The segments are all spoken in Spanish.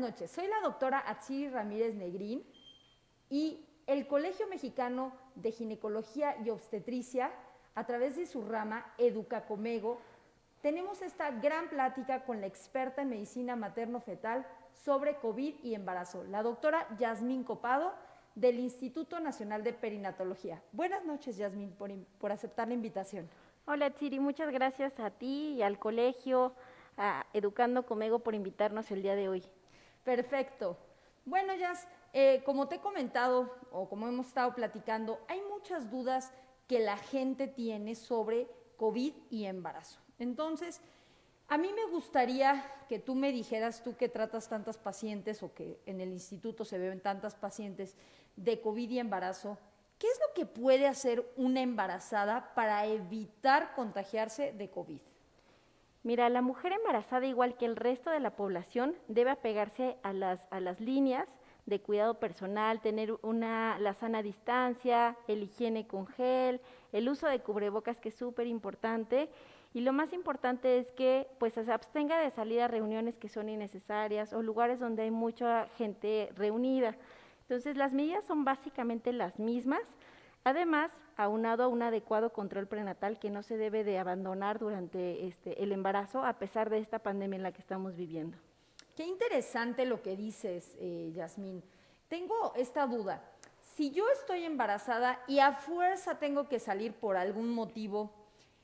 Buenas noches, soy la doctora Atsiri Ramírez Negrín y el Colegio Mexicano de Ginecología y Obstetricia, a través de su rama Educacomego, tenemos esta gran plática con la experta en medicina materno-fetal sobre COVID y embarazo, la doctora Yasmín Copado, del Instituto Nacional de Perinatología. Buenas noches, Yasmín, por aceptar la invitación. Hola, Tsiri, muchas gracias a ti y al colegio, a Educando Comego, por invitarnos el día de hoy. Perfecto. Bueno, Yas, como te he comentado o como hemos estado platicando, hay muchas dudas que la gente tiene sobre COVID y embarazo. Entonces, a mí me gustaría que tú me dijeras, tú que tratas tantas pacientes o que en el instituto se ven tantas pacientes de COVID y embarazo, ¿qué es lo que puede hacer una embarazada para evitar contagiarse de COVID? Mira, la mujer embarazada, igual que el resto de la población, debe apegarse a las líneas de cuidado personal, tener la sana distancia, el higiene con gel, el uso de cubrebocas, que es súper importante, y lo más importante es que pues se abstenga de salir a reuniones que son innecesarias o lugares donde hay mucha gente reunida. Entonces, las medidas son básicamente las mismas. Además, aunado a un adecuado control prenatal que no se debe de abandonar durante el embarazo, a pesar de esta pandemia en la que estamos viviendo. Qué interesante lo que dices, Yasmín. Tengo esta duda. Si yo estoy embarazada y a fuerza tengo que salir por algún motivo,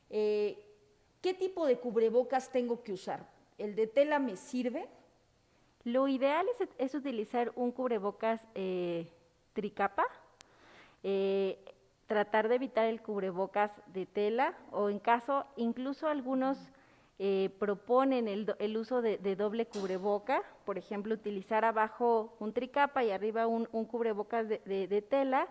¿qué tipo de cubrebocas tengo que usar? ¿El de tela me sirve? Lo ideal es utilizar un cubrebocas tricapa, tratar de evitar el cubrebocas de tela, o en caso, incluso algunos proponen el uso de doble cubreboca, por ejemplo, utilizar abajo un tricapa y arriba un cubrebocas de tela,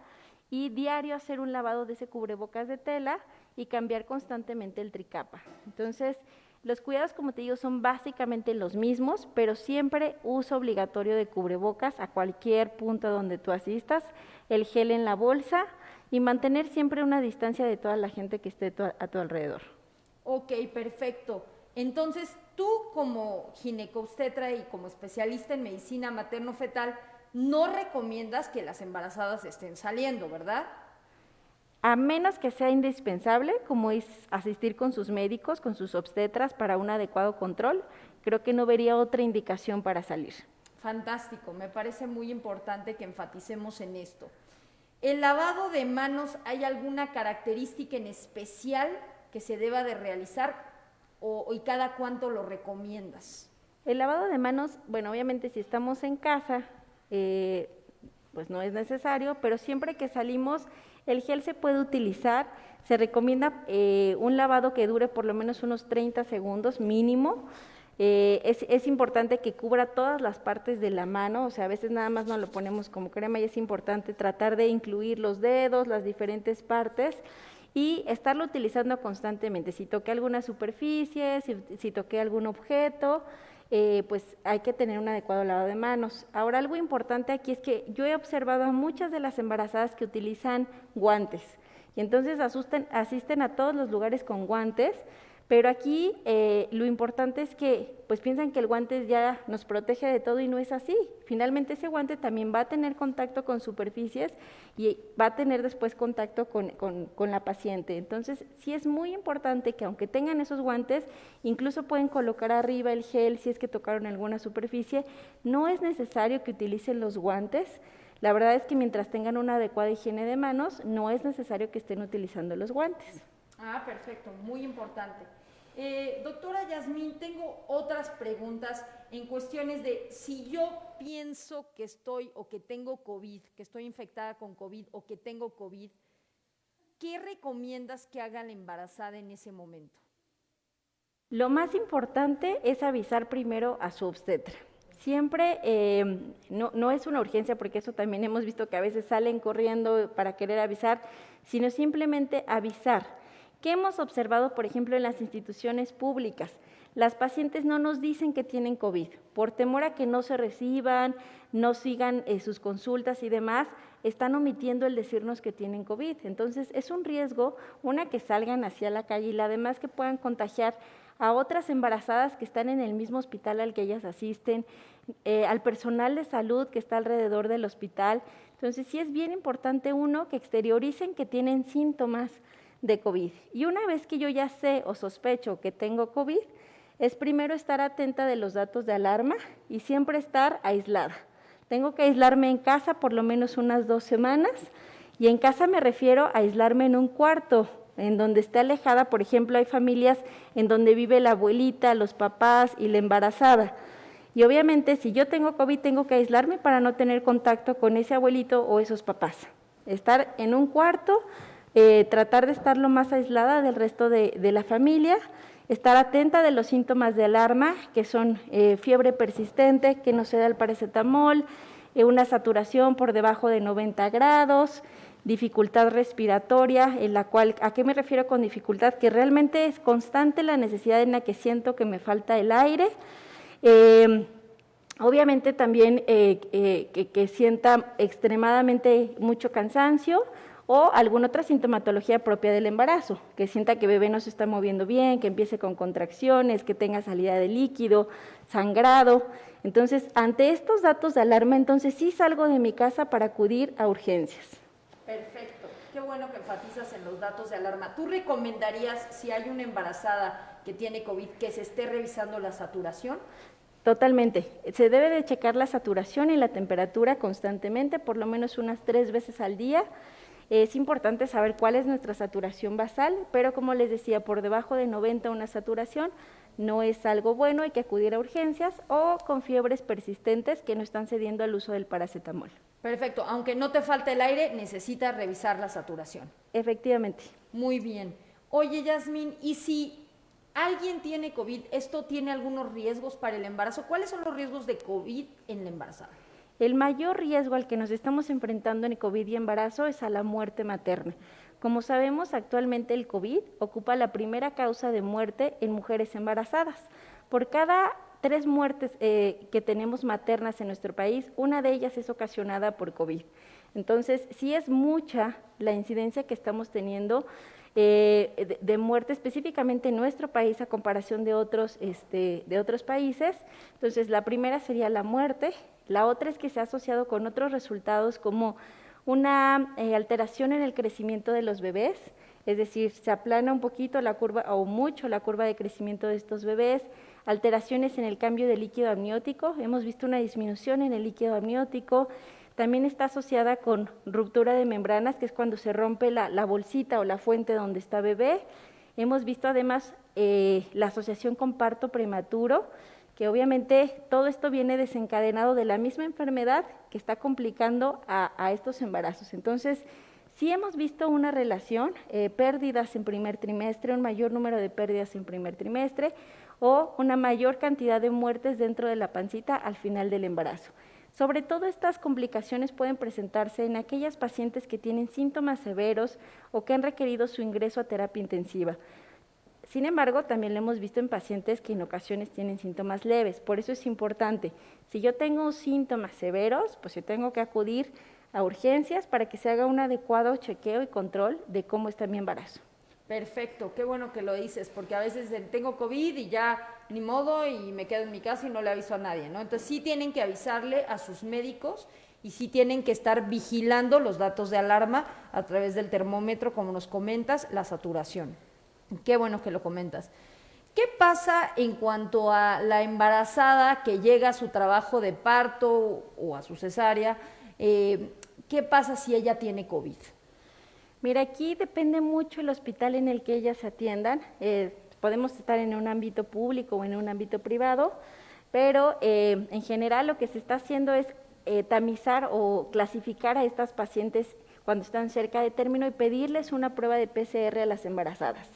y diario hacer un lavado de ese cubrebocas de tela y cambiar constantemente el tricapa. Entonces, los cuidados, como te digo, son básicamente los mismos, pero siempre uso obligatorio de cubrebocas a cualquier punto donde tú asistas, el gel en la bolsa y mantener siempre una distancia de toda la gente que esté a tu alrededor. Ok, perfecto. Entonces, tú como ginecobstetra y como especialista en medicina materno-fetal, no recomiendas que las embarazadas estén saliendo, ¿verdad? A menos que sea indispensable, como es asistir con sus médicos, con sus obstetras para un adecuado control, creo que no vería otra indicación para salir. Fantástico, me parece muy importante que enfaticemos en esto. ¿El lavado de manos hay alguna característica en especial que se deba de realizar y cada cuánto lo recomiendas? El lavado de manos, bueno, obviamente si estamos en casa, pues no es necesario, pero siempre que salimos, el gel se puede utilizar. Se recomienda un lavado que dure por lo menos unos 30 segundos mínimo. Es importante que cubra todas las partes de la mano, o sea, a veces nada más nos lo ponemos como crema, y es importante tratar de incluir los dedos, las diferentes partes, y estarlo utilizando constantemente. Si toqué alguna superficie, si toqué algún objeto, pues hay que tener un adecuado lavado de manos. Ahora, algo importante aquí es que yo he observado a muchas de las embarazadas que utilizan guantes, y entonces asisten a todos los lugares con guantes, pero aquí lo importante es que pues piensan que el guante ya nos protege de todo, y no es así. Finalmente ese guante también va a tener contacto con superficies y va a tener después contacto con la paciente. Entonces sí es muy importante que, aunque tengan esos guantes, incluso pueden colocar arriba el gel si es que tocaron alguna superficie. No es necesario que utilicen los guantes. La verdad es que mientras tengan una adecuada higiene de manos, no es necesario que estén utilizando los guantes. Ah, perfecto, muy importante. Doctora Yasmín, tengo otras preguntas en cuestiones de si yo pienso que estoy o que tengo COVID, que estoy infectada con COVID o que tengo COVID, ¿qué recomiendas que haga la embarazada en ese momento? Lo más importante es avisar primero a su obstetra. Siempre no es una urgencia, porque eso también hemos visto que a veces salen corriendo para querer avisar, sino simplemente avisar. ¿Qué hemos observado, por ejemplo, en las instituciones públicas? Las pacientes no nos dicen que tienen COVID, por temor a que no se reciban, no sigan sus consultas y demás, están omitiendo el decirnos que tienen COVID. Entonces es un riesgo, una, que salgan hacia la calle, y la demás, que puedan contagiar a otras embarazadas que están en el mismo hospital al que ellas asisten. al personal de salud que está alrededor del hospital. Entonces, sí es bien importante que exterioricen que tienen síntomas de COVID. Y una vez que yo ya sé o sospecho que tengo COVID, es primero estar atenta de los datos de alarma y siempre estar aislada. Tengo que aislarme en casa por lo menos unas 2 semanas, y en casa me refiero a aislarme en un cuarto, en donde esté alejada. Por ejemplo, hay familias en donde vive la abuelita, los papás y la embarazada. Y obviamente, si yo tengo COVID, tengo que aislarme para no tener contacto con ese abuelito o esos papás. Estar en un cuarto, tratar de estar lo más aislada del resto de la familia, estar atenta de los síntomas de alarma, que son fiebre persistente, que no se da el paracetamol, una saturación por debajo de 90 grados, dificultad respiratoria, en la cual, ¿a qué me refiero con dificultad? Que realmente es constante la necesidad en la que siento que me falta el aire. Obviamente también que sienta extremadamente mucho cansancio, o alguna otra sintomatología propia del embarazo, que sienta que bebé no se está moviendo bien, que empiece con contracciones, que tenga salida de líquido, sangrado. Entonces, ante estos datos de alarma, entonces sí salgo de mi casa para acudir a urgencias. Perfecto, qué bueno que enfatizas en los datos de alarma. ¿Tú recomendarías, si hay una embarazada que tiene COVID, que se esté revisando la saturación? Totalmente. Se debe de checar la saturación y la temperatura constantemente, por lo menos unas 3 veces al día. Es importante saber cuál es nuestra saturación basal, pero como les decía, por debajo de 90 una saturación no es algo bueno, hay que acudir a urgencias, o con fiebres persistentes que no están cediendo al uso del paracetamol. Perfecto, aunque no te falte el aire, necesitas revisar la saturación. Efectivamente. Muy bien. Oye, Yasmín, ¿y si alguien tiene COVID, esto tiene algunos riesgos para el embarazo? ¿Cuáles son los riesgos de COVID en la embarazada? El mayor riesgo al que nos estamos enfrentando en el COVID y embarazo es a la muerte materna. Como sabemos, actualmente el COVID ocupa la primera causa de muerte en mujeres embarazadas. Por cada 3 muertes que tenemos maternas en nuestro país, una de ellas es ocasionada por COVID. Entonces, sí es mucha la incidencia que estamos teniendo de muerte específicamente en nuestro país a comparación de otros países. Entonces, la primera sería la muerte. La otra es que se ha asociado con otros resultados como una alteración en el crecimiento de los bebés, es decir, se aplana un poquito la curva o mucho la curva de crecimiento de estos bebés, alteraciones en el cambio de líquido amniótico, hemos visto una disminución en el líquido amniótico. También está asociada con ruptura de membranas, que es cuando se rompe la bolsita o la fuente donde está bebé. Hemos visto además la asociación con parto prematuro, que obviamente todo esto viene desencadenado de la misma enfermedad que está complicando a estos embarazos. Entonces, sí hemos visto una relación, pérdidas en primer trimestre, un mayor número de pérdidas en primer trimestre, o una mayor cantidad de muertes dentro de la pancita al final del embarazo. Sobre todo, estas complicaciones pueden presentarse en aquellas pacientes que tienen síntomas severos o que han requerido su ingreso a terapia intensiva. Sin embargo, también lo hemos visto en pacientes que en ocasiones tienen síntomas leves. Por eso es importante, si yo tengo síntomas severos, pues yo tengo que acudir a urgencias para que se haga un adecuado chequeo y control de cómo está mi embarazo. Perfecto, qué bueno que lo dices, porque a veces tengo COVID y ya ni modo y me quedo en mi casa y no le aviso a nadie, ¿no? Entonces sí tienen que avisarle a sus médicos y sí tienen que estar vigilando los datos de alarma a través del termómetro, como nos comentas, la saturación. Qué bueno que lo comentas. ¿Qué pasa en cuanto a la embarazada que llega a su trabajo de parto o a su cesárea? ¿Qué pasa si ella tiene COVID? Mira, aquí depende mucho el hospital en el que ellas se atiendan. Podemos estar en un ámbito público o en un ámbito privado, pero en general lo que se está haciendo es tamizar o clasificar a estas pacientes cuando están cerca de término y pedirles una prueba de PCR a las embarazadas.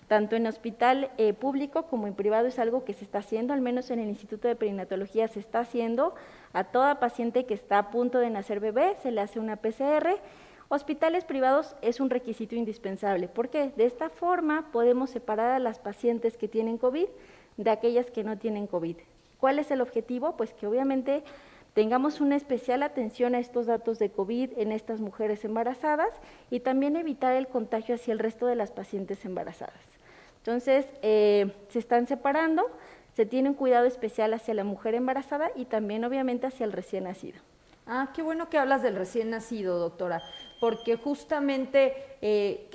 Tanto en hospital público como en privado es algo que se está haciendo, al menos en el Instituto de Perinatología se está haciendo. A toda paciente que está a punto de nacer bebé se le hace una PCR. Hospitales privados es un requisito indispensable, porque de esta forma podemos separar a las pacientes que tienen COVID de aquellas que no tienen COVID. ¿Cuál es el objetivo? Pues que obviamente tengamos una especial atención a estos datos de COVID en estas mujeres embarazadas y también evitar el contagio hacia el resto de las pacientes embarazadas. Entonces, se están separando, se tiene un cuidado especial hacia la mujer embarazada y también obviamente hacia el recién nacido. Ah, qué bueno que hablas del recién nacido, doctora, porque justamente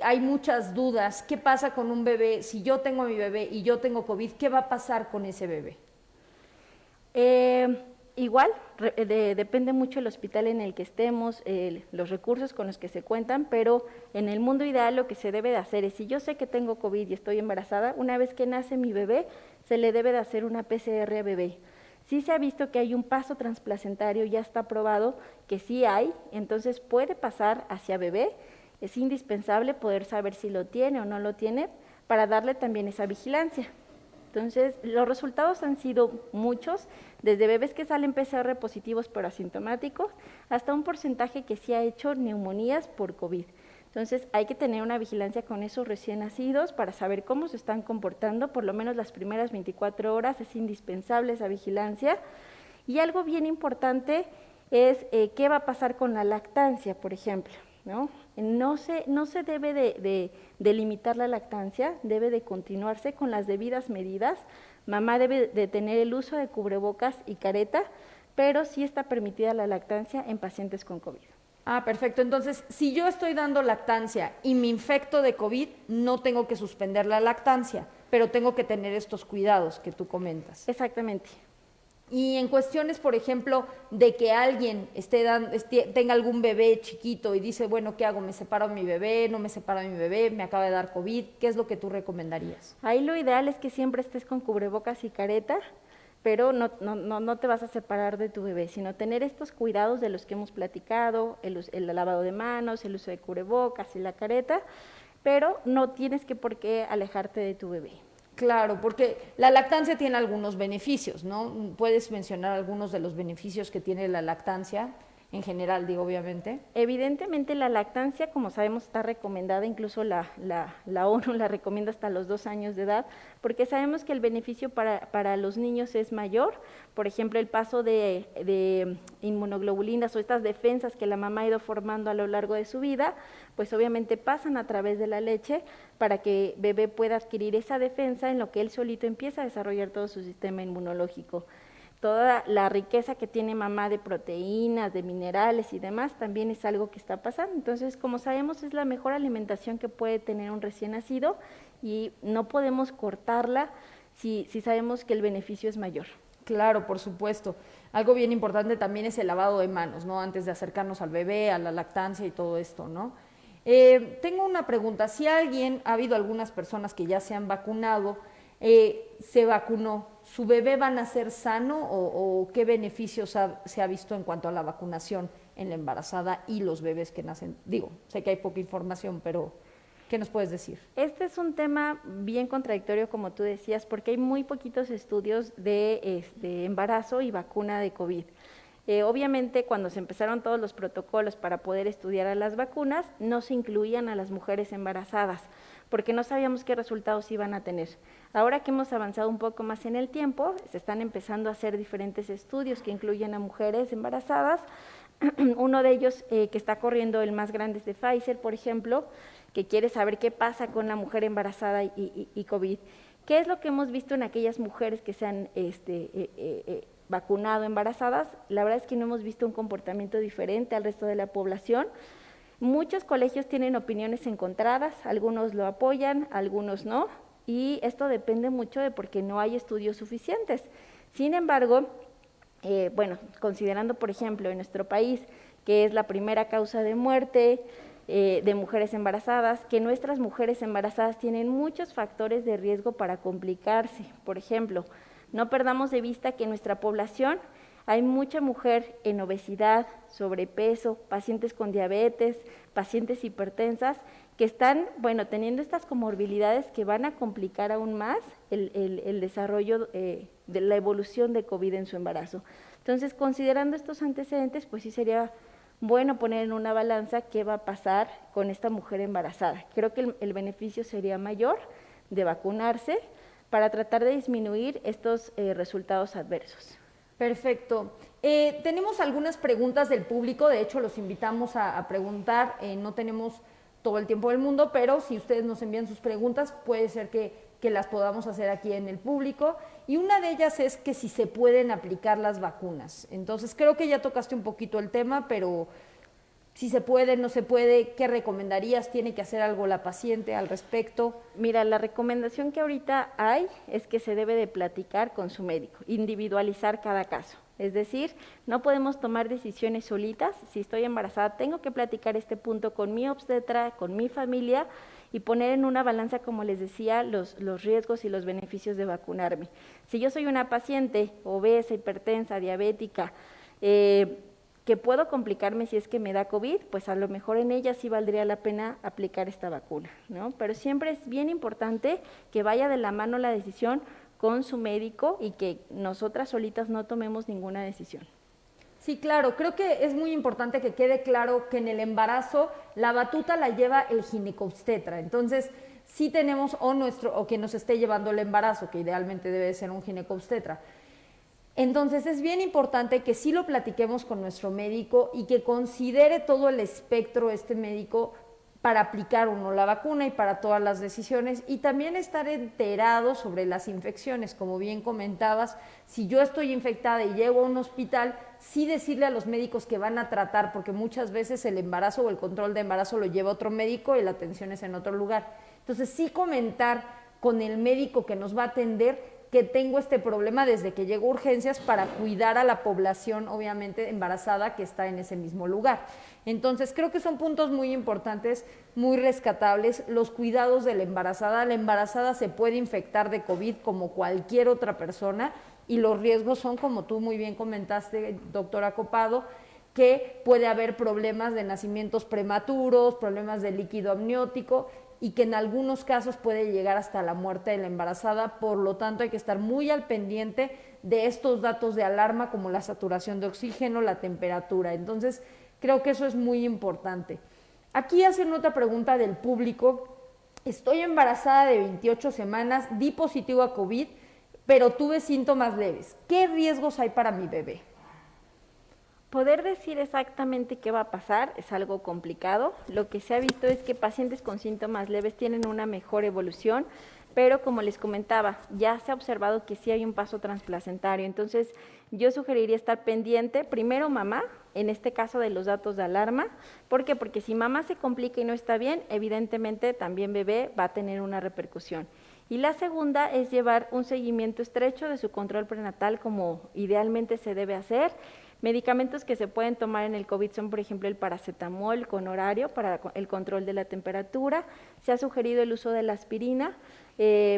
hay muchas dudas. ¿Qué pasa con un bebé? Si yo tengo a mi bebé y yo tengo COVID, ¿qué va a pasar con ese bebé? Igual, depende mucho el hospital en el que estemos, los recursos con los que se cuentan, pero en el mundo ideal lo que se debe de hacer es, si yo sé que tengo COVID y estoy embarazada, una vez que nace mi bebé, se le debe de hacer una PCR a bebé. Sí se ha visto que hay un paso transplacentario, ya está probado que sí hay, entonces puede pasar hacia bebé, es indispensable poder saber si lo tiene o no lo tiene para darle también esa vigilancia. Entonces, los resultados han sido muchos, desde bebés que salen PCR positivos pero asintomáticos, hasta un porcentaje que sí ha hecho neumonías por COVID. Entonces, hay que tener una vigilancia con esos recién nacidos para saber cómo se están comportando, por lo menos las primeras 24 horas es indispensable esa vigilancia. Y algo bien importante es qué va a pasar con la lactancia, por ejemplo, ¿no? No se debe de limitar la lactancia, debe de continuarse con las debidas medidas. Mamá debe de tener el uso de cubrebocas y careta, pero sí está permitida la lactancia en pacientes con COVID. Ah, perfecto. Entonces, si yo estoy dando lactancia y me infecto de COVID, no tengo que suspender la lactancia, pero tengo que tener estos cuidados que tú comentas. Exactamente. Y en cuestiones, por ejemplo, de que alguien tenga algún bebé chiquito y dice, bueno, ¿qué hago? ¿Me separo de mi bebé? ¿No me separo de mi bebé? ¿Me acaba de dar COVID? ¿Qué es lo que tú recomendarías? Ahí lo ideal es que siempre estés con cubrebocas y careta, pero no te vas a separar de tu bebé, sino tener estos cuidados de los que hemos platicado, el lavado de manos, el uso de cubrebocas y la careta, pero no tienes que por qué alejarte de tu bebé. Claro, porque la lactancia tiene algunos beneficios, ¿no? ¿Puedes mencionar algunos de los beneficios que tiene la lactancia? En general, digo, obviamente. Evidentemente la lactancia, como sabemos, está recomendada, incluso la ONU la recomienda hasta los 2 años de edad, porque sabemos que el beneficio para los niños es mayor. Por ejemplo, el paso de inmunoglobulinas o estas defensas que la mamá ha ido formando a lo largo de su vida, pues obviamente pasan a través de la leche para que bebé pueda adquirir esa defensa en lo que él solito empieza a desarrollar todo su sistema inmunológico. Toda la riqueza que tiene mamá de proteínas, de minerales y demás, también es algo que está pasando. Entonces, como sabemos, es la mejor alimentación que puede tener un recién nacido y no podemos cortarla si sabemos que el beneficio es mayor. Claro, por supuesto. Algo bien importante también es el lavado de manos, ¿no? Antes de acercarnos al bebé, a la lactancia y todo esto, ¿no? Tengo una pregunta. Si ha habido algunas personas que ya se han vacunado, se vacunó, ¿su bebé va a nacer sano o qué beneficios se ha visto en cuanto a la vacunación en la embarazada y los bebés que nacen? Digo, sé que hay poca información, pero ¿qué nos puedes decir? Este es un tema bien contradictorio, como tú decías, porque hay muy poquitos estudios de embarazo y vacuna de COVID. Obviamente, cuando se empezaron todos los protocolos para poder estudiar a las vacunas, no se incluían a las mujeres embarazadas, porque no sabíamos qué resultados iban a tener. Ahora que hemos avanzado un poco más en el tiempo, se están empezando a hacer diferentes estudios que incluyen a mujeres embarazadas. Uno de ellos que está corriendo, el más grande, es de Pfizer, por ejemplo, que quiere saber qué pasa con la mujer embarazada y COVID. ¿Qué es lo que hemos visto en aquellas mujeres que se han vacunado embarazadas? La verdad es que no hemos visto un comportamiento diferente al resto de la población. Muchos colegios tienen opiniones encontradas, algunos lo apoyan, algunos no, y esto depende mucho de porque no hay estudios suficientes. Sin embargo, considerando, por ejemplo, en nuestro país, que es la primera causa de muerte de mujeres embarazadas, que nuestras mujeres embarazadas tienen muchos factores de riesgo para complicarse. Por ejemplo, no perdamos de vista que en nuestra población hay mucha mujer en obesidad, sobrepeso, pacientes con diabetes, pacientes hipertensas, que están, teniendo estas comorbilidades que van a complicar aún más el desarrollo de la evolución de COVID en su embarazo. Entonces, considerando estos antecedentes, pues sí sería bueno poner en una balanza qué va a pasar con esta mujer embarazada. Creo que el beneficio sería mayor de vacunarse para tratar de disminuir estos resultados adversos. Perfecto. Tenemos algunas preguntas del público, de hecho los invitamos a preguntar, no tenemos todo el tiempo del mundo, pero si ustedes nos envían sus preguntas, puede ser que que las podamos hacer aquí en el público, y una de ellas es que si se pueden aplicar las vacunas. Entonces, creo que ya tocaste un poquito el tema, pero si se puede, no se puede, ¿qué recomendarías? ¿Tiene que hacer algo la paciente al respecto? Mira, la recomendación que ahorita hay es que se debe de platicar con su médico, individualizar cada caso. Es decir, no podemos tomar decisiones solitas. Si estoy embarazada, tengo que platicar este punto con mi obstetra, con mi familia y poner en una balanza, como les decía, los riesgos y los beneficios de vacunarme. Si yo soy una paciente obesa, hipertensa, diabética, que puedo complicarme si es que me da COVID, pues a lo mejor en ella sí valdría la pena aplicar esta vacuna, ¿no? Pero siempre es bien importante que vaya de la mano la decisión con su médico y que nosotras solitas no tomemos ninguna decisión. Sí, claro, creo que es muy importante que quede claro que en el embarazo la batuta la lleva el ginecobstetra. Entonces, sí tenemos o quien nos esté llevando el embarazo, que idealmente debe ser un ginecobstetra. Entonces es bien importante que sí lo platiquemos con nuestro médico y que considere todo el espectro este médico para aplicar o no la vacuna y para todas las decisiones, y también estar enterado sobre las infecciones. Como bien comentabas, si yo estoy infectada y llego a un hospital, sí decirle a los médicos que van a tratar, porque muchas veces el embarazo o el control de embarazo lo lleva otro médico y la atención es en otro lugar. Entonces sí comentar con el médico que nos va a atender que tengo este problema desde que llego a urgencias para cuidar a la población, obviamente, embarazada que está en ese mismo lugar. Entonces, creo que son puntos muy importantes, muy rescatables, los cuidados de la embarazada. La embarazada se puede infectar de COVID como cualquier otra persona y los riesgos son, como tú muy bien comentaste, doctora Copado, que puede haber problemas de nacimientos prematuros, problemas de líquido amniótico, y que en algunos casos puede llegar hasta la muerte de la embarazada. Por lo tanto, hay que estar muy al pendiente de estos datos de alarma como la saturación de oxígeno, la temperatura. Entonces, creo que eso es muy importante. Aquí hacen otra pregunta del público. Estoy embarazada de 28 semanas, di positivo a COVID, pero tuve síntomas leves. ¿Qué riesgos hay para mi bebé? Poder decir exactamente qué va a pasar es algo complicado. Lo que se ha visto es que pacientes con síntomas leves tienen una mejor evolución, pero como les comentaba, ya se ha observado que sí hay un paso transplacentario. Entonces, yo sugeriría estar pendiente, primero mamá, en este caso de los datos de alarma. ¿Por qué? Porque si mamá se complica y no está bien, evidentemente también bebé va a tener una repercusión. Y la segunda es llevar un seguimiento estrecho de su control prenatal como idealmente se debe hacer. Medicamentos que se pueden tomar en el COVID son, por ejemplo, el paracetamol con horario para el control de la temperatura. Se ha sugerido el uso de la aspirina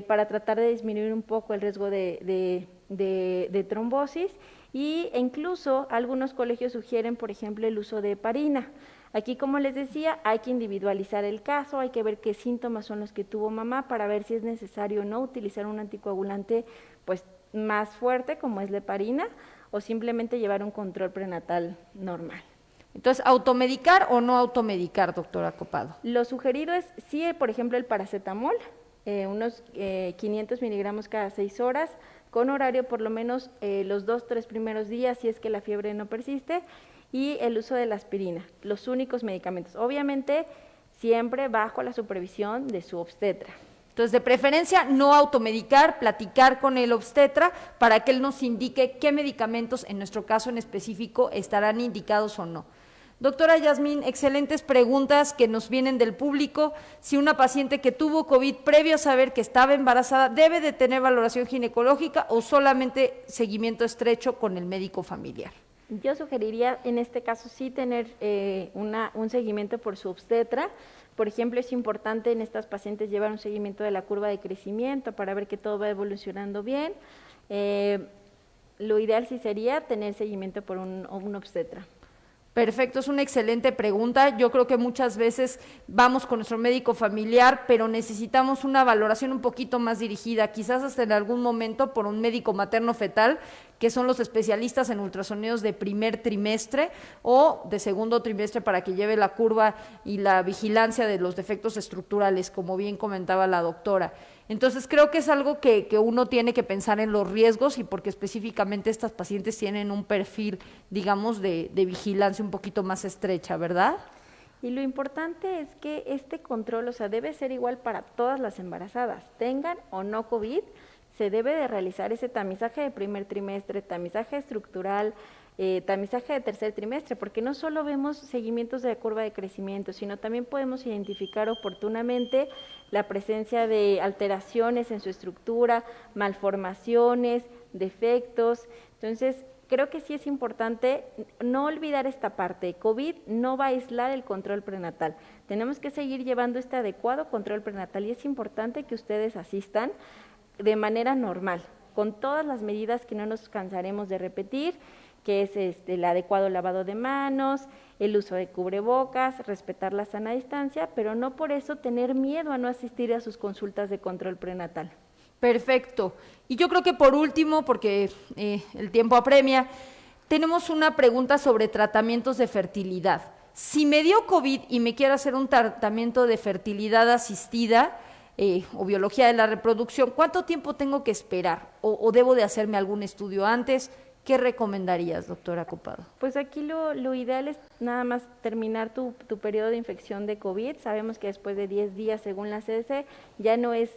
para tratar de disminuir un poco el riesgo de trombosis, e incluso algunos colegios sugieren, por ejemplo, el uso de heparina. Aquí, como les decía, hay que individualizar el caso, hay que ver qué síntomas son los que tuvo mamá para ver si es necesario o no utilizar un anticoagulante pues, más fuerte, como es la heparina, o simplemente llevar un control prenatal normal. Entonces, ¿automedicar o no automedicar, doctora Copado? Lo sugerido es, sí, por ejemplo, el paracetamol, unos 500 miligramos cada 6 horas, con horario por lo menos los 2-3 primeros días, si es que la fiebre no persiste, y el uso de la aspirina, los únicos medicamentos. Obviamente, siempre bajo la supervisión de su obstetra. Entonces, de preferencia, no automedicar, platicar con el obstetra para que él nos indique qué medicamentos, en nuestro caso en específico, estarán indicados o no. Doctora Yasmín, excelentes preguntas que nos vienen del público. Si una paciente que tuvo COVID previo a saber que estaba embarazada, ¿debe de tener valoración ginecológica o solamente seguimiento estrecho con el médico familiar? Yo sugeriría en este caso sí tener un seguimiento por su obstetra. Por ejemplo, es importante en estas pacientes llevar un seguimiento de la curva de crecimiento para ver que todo va evolucionando bien. Lo ideal sí sería tener seguimiento por un obstetra. Perfecto, es una excelente pregunta. Yo creo que muchas veces vamos con nuestro médico familiar, pero necesitamos una valoración un poquito más dirigida, quizás hasta en algún momento por un médico materno-fetal, que son los especialistas en ultrasonidos de primer trimestre o de segundo trimestre para que lleve la curva y la vigilancia de los defectos estructurales, como bien comentaba la doctora. Entonces, creo que es algo que uno tiene que pensar en los riesgos y porque específicamente estas pacientes tienen un perfil, digamos, de vigilancia un poquito más estrecha, ¿verdad? Y lo importante es que este control, o sea, debe ser igual para todas las embarazadas, tengan o no COVID, se debe de realizar ese tamizaje de primer trimestre, tamizaje estructural, tamizaje de tercer trimestre, porque no solo vemos seguimientos de la curva de crecimiento, sino también podemos identificar oportunamente la presencia de alteraciones en su estructura, malformaciones, defectos. Entonces, creo que sí es importante no olvidar esta parte. COVID no va a aislar el control prenatal. Tenemos que seguir llevando este adecuado control prenatal y es importante que ustedes asistan de manera normal, con todas las medidas que no nos cansaremos de repetir, que es el adecuado lavado de manos, el uso de cubrebocas, respetar la sana distancia, pero no por eso tener miedo a no asistir a sus consultas de control prenatal. Perfecto. Y yo creo que por último, porque el tiempo apremia, tenemos una pregunta sobre tratamientos de fertilidad. Si me dio COVID y me quiero hacer un tratamiento de fertilidad asistida o biología de la reproducción, ¿cuánto tiempo tengo que esperar? ¿O debo de hacerme algún estudio antes? ¿Qué recomendarías, doctora Copado? Pues aquí lo ideal es nada más terminar tu periodo de infección de COVID. Sabemos que después de 10 días, según la CDC, ya no es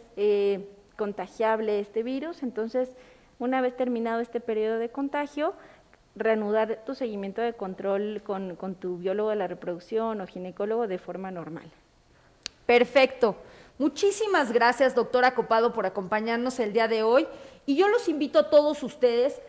contagiable este virus. Entonces, una vez terminado este periodo de contagio, reanudar tu seguimiento de control con tu biólogo de la reproducción o ginecólogo de forma normal. Perfecto. Muchísimas gracias, doctora Copado, por acompañarnos el día de hoy. Y yo los invito a todos ustedes.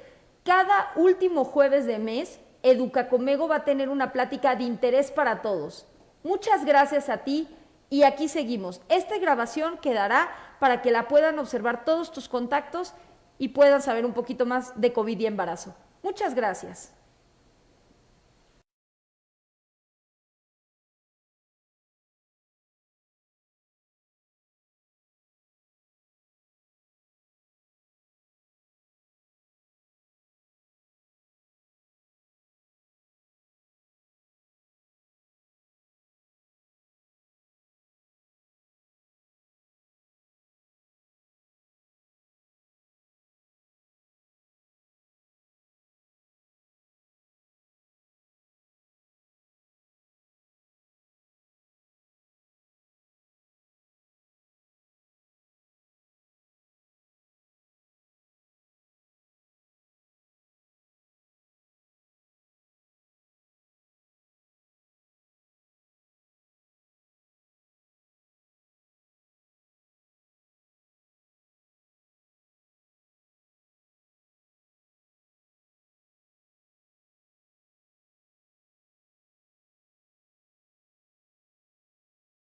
Cada último jueves de mes, Educacomego va a tener una plática de interés para todos. Muchas gracias a ti y aquí seguimos. Esta grabación quedará para que la puedan observar todos tus contactos y puedan saber un poquito más de COVID y embarazo. Muchas gracias.